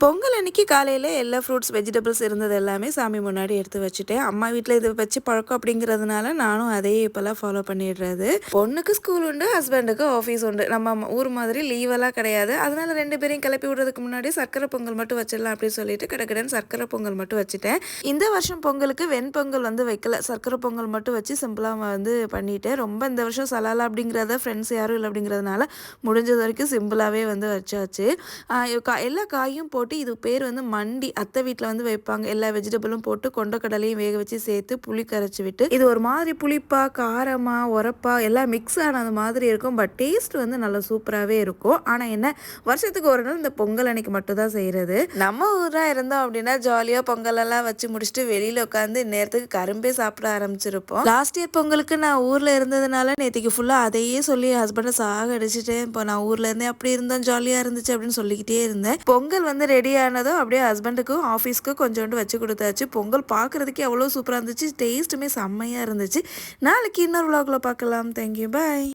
பொங்கல் அன்னைக்கு காலையில் எல்லா ஃப்ரூட்ஸ் வெஜிடபிள்ஸ் இருந்தது எல்லாமே சாமி முன்னாடி எடுத்து வச்சுட்டேன். அம்மா வீட்டில் இதை வச்சு பழக்கம் அப்படிங்கிறதுனால நானும் அதையே இப்போல்லாம் ஃபாலோ பண்ணிடுறது. பொண்ணுக்கு ஸ்கூல் உண்டு, ஹஸ்பண்டுக்கு ஆஃபீஸ் உண்டு. நம்ம ஊர் மாதிரி லீவெல்லாம் கிடையாது. அதனால 2 பேரையும் கிளப்பி விடுறதுக்கு முன்னாடி சர்க்கரை பொங்கல் மட்டும் வச்சிடலாம் அப்படின்னு சொல்லிட்டு கடகடன்னு சர்க்கரை பொங்கல் மட்டும் வச்சுட்டேன். இந்த வருஷம் பொங்கலுக்கு வெண்பொங்கல் வைக்கல, சர்க்கரை பொங்கல் மட்டும் வச்சு சிம்பிளாக பண்ணிட்டேன். ரொம்ப இந்த வருஷம் சலாலா அப்படிங்கிறத ஃப்ரெண்ட்ஸ் யாரும் இல்லை அப்படிங்கிறதுனால முடிஞ்சது வரைக்கும் சிம்பிளாகவே வச்சாச்சு. எல்லா காயும் போட்டு இது பேர் மண்டி. அத்தை வீட்டில் வைப்பாங்க. எல்லா வெஜிடபிளும் போட்டு கொண்டக்கடலையும் வேக வச்சு சேர்த்து புளி கரைச்சி விட்டு இது ஒரு மாதிரி புளிப்பா காரமா உரப்பா எல்லாம் மிக்ஸ் ஆனது மாதிரி இருக்கும். பட் டேஸ்ட் நல்லா சூப்பராகவே இருக்கும். ஆனால் என்ன, வருஷத்துக்கு ஒரு நாள் இந்த பொங்கல் அன்னைக்கு மட்டும் தான் செய்கிறது. நம்ம ஊராக இருந்தோம் அப்படின்னா ஜாலியாக பொங்கல் எல்லாம் வச்சு முடிச்சுட்டு வெளியில் உட்காந்து நேரத்துக்கு கரும்பே சாப்பிட ஆரம்பிச்சிருப்போம். லாஸ்ட் இயர் பொங்கலுக்கு நான் ஊரில் இருந்ததுனால நேற்றுக்கு ஃபுல்லாக அதையே சொல்லி ஹஸ்பண்டை சாக அடிச்சுட்டேன். இப்போ நான் ஊரில் இருந்தேன், அப்படி இருந்தோம், ஜாலியாக இருந்துச்சு அப்படின்னு சொல்லிக்கிட்டே இருந்தேன். பொங்கல் ரெடி ஆனதும் அப்படியே ஹஸ்பண்டுக்கும் ஆஃபீஸ்க்கும் கொஞ்சோண்டு வச்சு கொடுத்தாச்சு. பொங்கல் பார்க்குறதுக்கே அவ்வளோ சூப்பராக இருந்துச்சு. டேஸ்ட்டுமே செம்மையாக இருந்துச்சு. நாளைக்கு இன்னொரு vlogல பார்க்கலாம். தேங்க்யூ, பாய்.